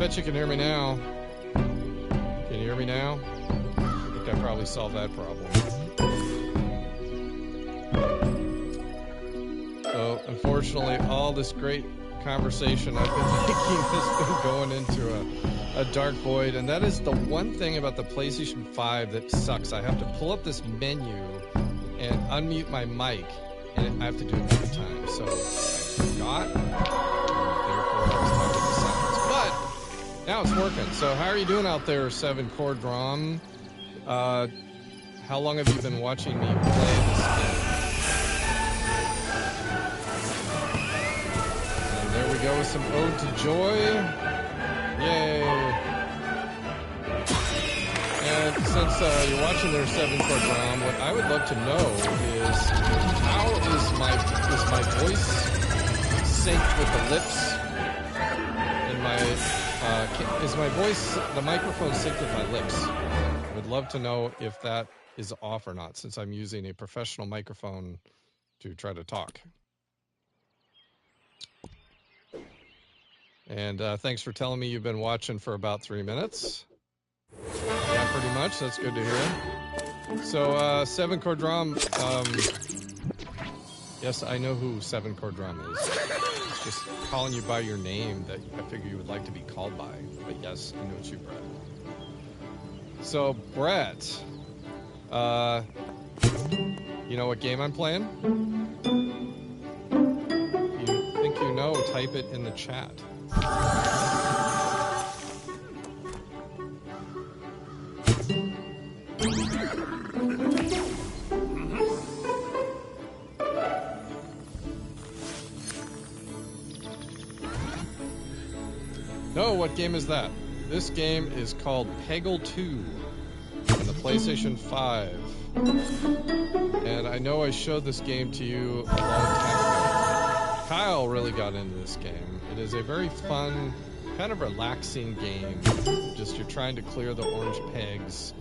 bet you can hear me now. Can you hear me now? I think I probably solved that problem. So, unfortunately, all this great conversation I've been making has been going into a dark void, and that is the one thing about the PlayStation 5 that sucks. I have to pull up this menu and unmute my mic, and I have to do it every time. So I forgot, therefore I was talking to silence. But now it's working. So how are you doing out there, 7-Core Drom? How long have you been watching me play this game? And there we go with some Ode to Joy. Yay! And since you're watching their 7-Core Drom, what I would love to know is how is my voice synced with the lips? And is my voice, the microphone synced with my lips? I would love to know if that is off or not, since I'm using a professional microphone to try to talk. And thanks for telling me you've been watching for about 3 minutes. Yeah, pretty much. That's good to hear. So, 7-Core Drom, yes, I know who 7-Core Drom is. It's just calling you by your name that I figure you would like to be called by. But yes, I know it's you, Brett. So, Brett, you know what game I'm playing? If you think you know, type it in the chat. No, what game is that? This game is called Peggle 2 on the PlayStation 5. And I know I showed this game to you a long time ago. Kyle really got into this game. It is a very fun, kind of relaxing game. Just you're trying to clear the orange pegs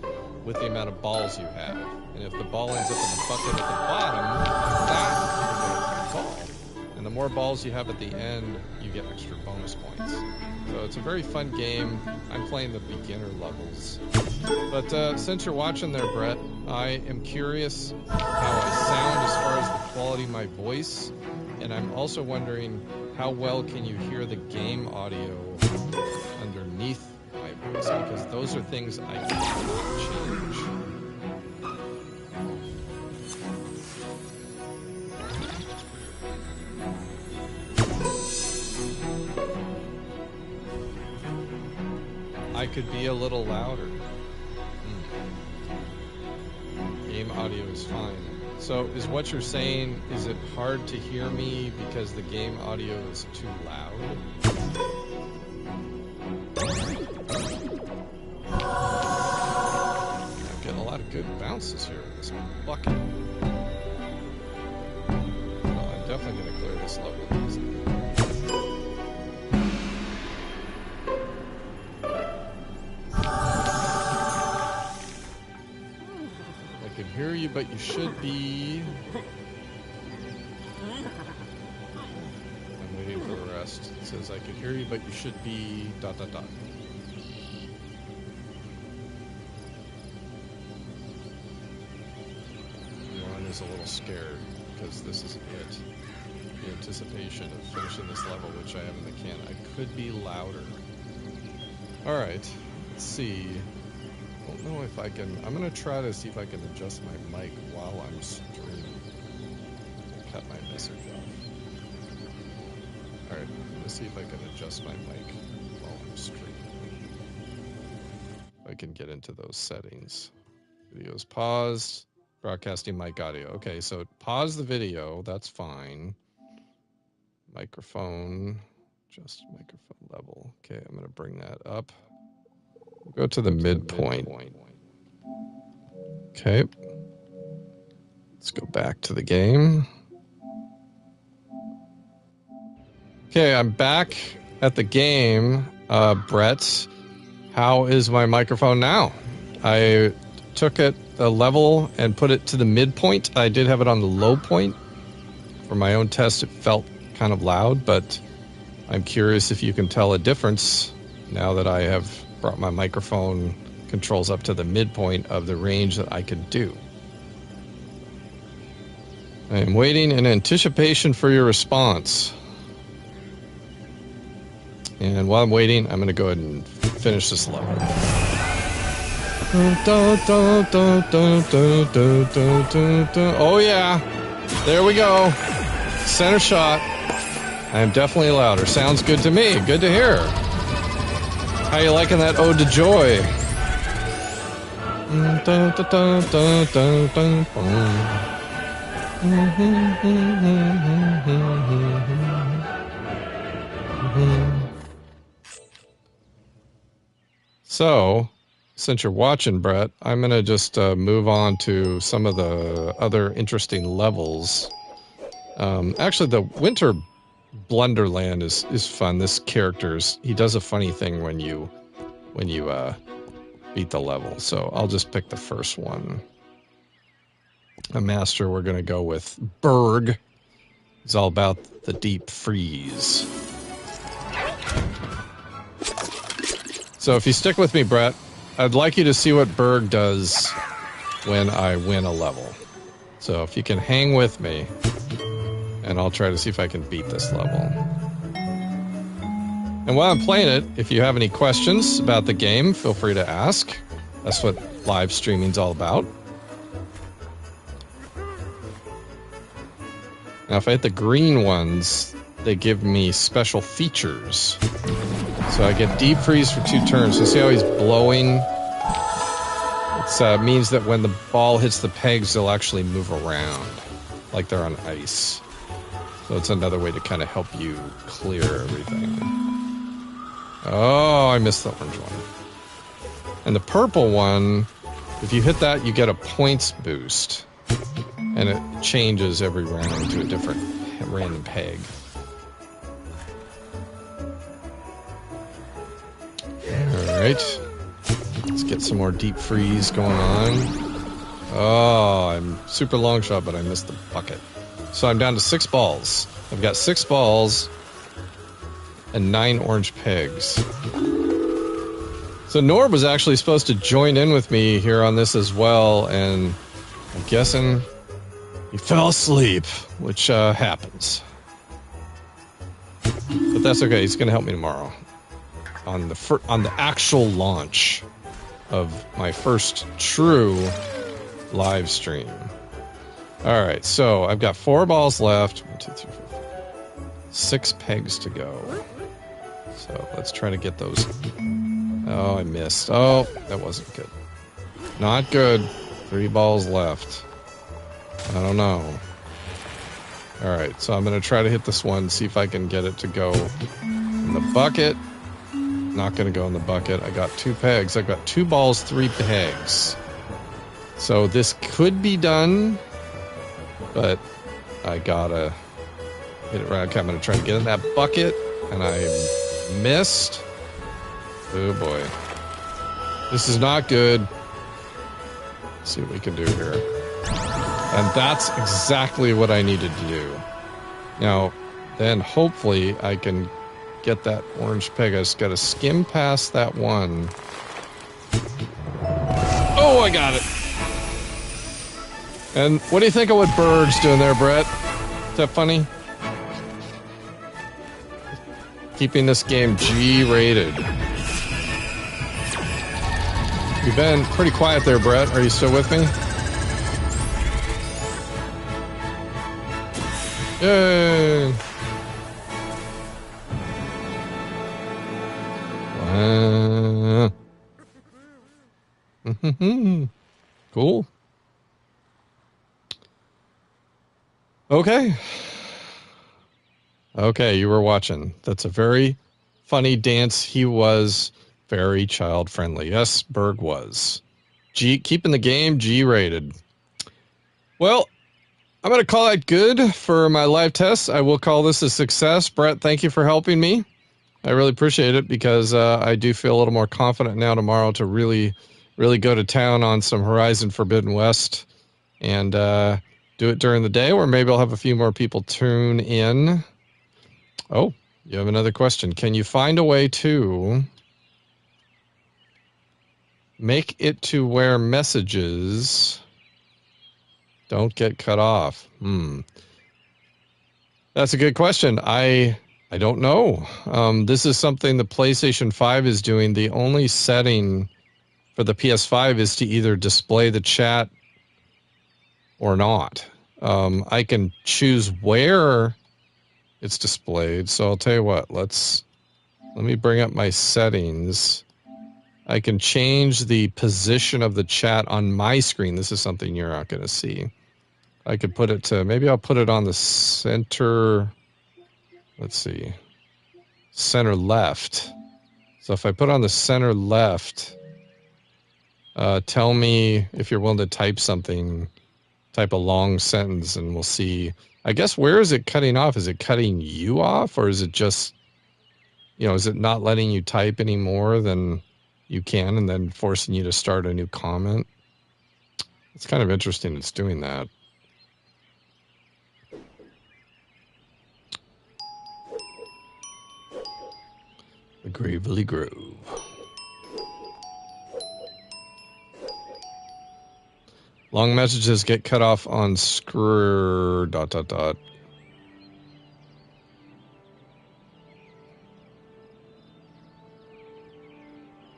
with the amount of balls you have. And if the ball ends up in the bucket at the bottom, that is a ball. And the more balls you have at the end, you get extra bonus points. So it's a very fun game. I'm playing the beginner levels. But since you're watching there, Brett, I am curious how I sound as far as the quality of my voice. And I'm also wondering how well can you hear the game audio underneath my voice? Because those are things I cannot change. I could be a little louder. Game audio is fine. So is what you're saying, is it hard to hear me because the game audio is too loud? I'm getting a lot of good bounces here in this bucket. Well, I'm definitely going to clear this level. I can hear you, but you should be... I'm waiting for the rest. It says I can hear you, but you should be... ... One is a little scared, because this is it. The anticipation of finishing this level, which I have in the can. I could be louder. Alright, let's see. I don't know if I can... I'm going to try to see if I can adjust my mic while I'm streaming. Cut my message off. Alright, let's see if I can adjust my mic while I'm streaming. If I can get into those settings. Video's paused. Broadcasting mic audio. Okay, so pause the video. That's fine. Microphone. Just microphone level. Okay, I'm going to bring that up. Go to the midpoint. Okay. Let's go back to the game. Okay, I'm back at the game. Brett, how is my microphone now? I took it a level and put it to the midpoint. I did have it on the low point. For my own test, it felt kind of loud, but I'm curious if you can tell a difference now that I have brought my microphone controls up to the midpoint of the range that I could do. I am waiting in anticipation for your response. And while I'm waiting, I'm going to go ahead and finish this level. Oh yeah, there we go. Center shot. I am definitely louder. Sounds good to me. Good to hear. How you liking that ode to joy? So, since you're watching, Brett, I'm going to just move on to some of the other interesting levels. Actually, the Winter Blunderland is fun. This character's, he does a funny thing when you beat the level. So I'll just pick the first one. A master, we're going to go with Berg. It's all about the deep freeze. So if you stick with me, Brett, I'd like you to see what Berg does when I win a level. So if you can hang with me, and I'll try to see if I can beat this level. And while I'm playing it, if you have any questions about the game, feel free to ask. That's what live streaming's all about. Now, if I hit the green ones, they give me special features. So I get deep freeze for 2 turns. So see how he's blowing? It means that when the ball hits the pegs, they'll actually move around, like they're on ice. So it's another way to kind of help you clear everything. Oh, I missed the orange one. And the purple one, if you hit that, you get a points boost. And it changes every round to a different random peg. Alright. Let's get some more deep freeze going on. Oh, I'm super long shot, but I missed the bucket. So I'm down to 6 balls. I've got 6 balls and 9 orange pegs. So Norb was actually supposed to join in with me here on this as well, and I'm guessing he fell asleep, which happens. But that's okay. He's going to help me tomorrow on the actual launch of my first true live stream. All right, so I've got 4 balls left. 1, 2, 3, 4, 5. 6 pegs to go. So let's try to get those. Oh, I missed. Oh, that wasn't good. Not good. 3 balls left. I don't know. All right, so I'm going to try to hit this one, see if I can get it to go in the bucket. Not going to go in the bucket. I got 2 pegs. I've got 2 balls, 3 pegs. So this could be done, but I gotta hit it right. Okay, I'm going to try to get in that bucket, and I missed. Oh boy. This is not good. Let's see what we can do here. And that's exactly what I needed to do. Now, then hopefully I can get that orange peg. I just got to skim past that one. Oh, I got it. And what do you think of what Berg's doing there, Brett? Is that funny? Keeping this game G-rated. You've been pretty quiet there, Brett. Are you still with me? Yay! Cool. Okay. Okay, you were watching. That's a very funny dance. He was very child-friendly. Yes, Berg was. Keeping the game G-rated. Well, I'm going to call that good for my live test. I will call this a success. Brett, thank you for helping me. I really appreciate it because I do feel a little more confident now tomorrow to really go to town on some Horizon Forbidden West and do it during the day, or maybe I'll have a few more people tune in. Oh, you have another question. Can you find a way to make it to where messages don't get cut off? That's a good question. I don't know. This is something the PlayStation 5 is doing. The only setting for the PS5 is to either display the chat or not. I can choose where it's displayed. So I'll tell you what, let me bring up my settings. I can change the position of the chat on my screen. This is something you're not going to see. I could put it to, maybe I'll put it on the center, let's see, center left. So if I put on the center left, tell me if you're willing to type something, type a long sentence, and we'll see. I guess, where is it cutting off? Is it cutting you off, or is it just, is it not letting you type any more than you can and then forcing you to start a new comment? It's kind of interesting it's doing that. The Gravely Grove. Long messages get cut off on screw ...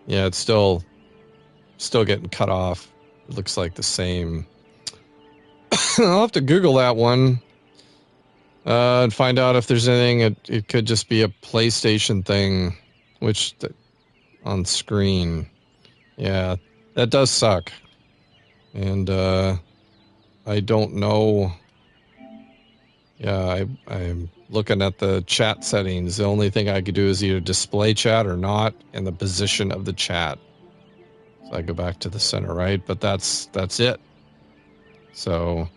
Yeah, it's still getting cut off. It looks like the same. I'll have to Google that one and find out if there's anything. It could just be a PlayStation thing, which on screen. Yeah, that does suck. And I don't know. Yeah, I'm looking at the chat settings. The only thing I could do is either display chat or not, and the position of the chat. So I go back to the center right, but that's it. So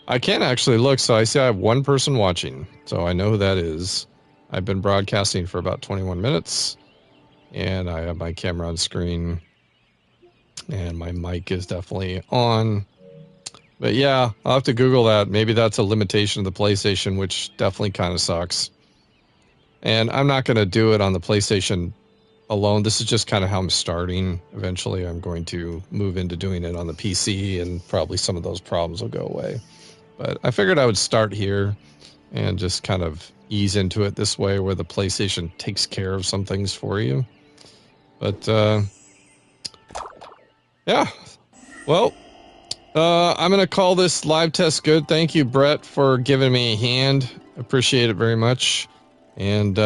I can actually look. So I see I have one person watching, so I know who that is. I've been broadcasting for about 21 minutes, and I have my camera on screen, and my mic is definitely on. But yeah, I'll have to Google that. Maybe that's a limitation of the PlayStation, which definitely kind of sucks. And I'm not going to do it on the PlayStation alone. This is just kind of how I'm starting. Eventually, I'm going to move into doing it on the PC, and probably some of those problems will go away. But I figured I would start here and just kind of ease into it this way, where the PlayStation takes care of some things for you. But yeah, well, I'm going to call this live test good. Thank you, Brett, for giving me a hand. Appreciate it very much. And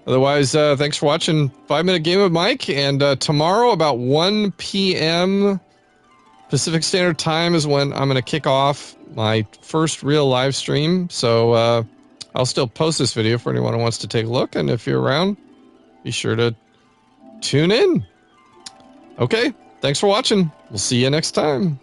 otherwise, thanks for watching 5-Minute Game with Mike. And tomorrow, about 1 p.m. Pacific Standard Time is when I'm going to kick off my first real live stream. So I'll still post this video for anyone who wants to take a look. And if you're around, be sure to tune in. Okay, thanks for watching. We'll see you next time.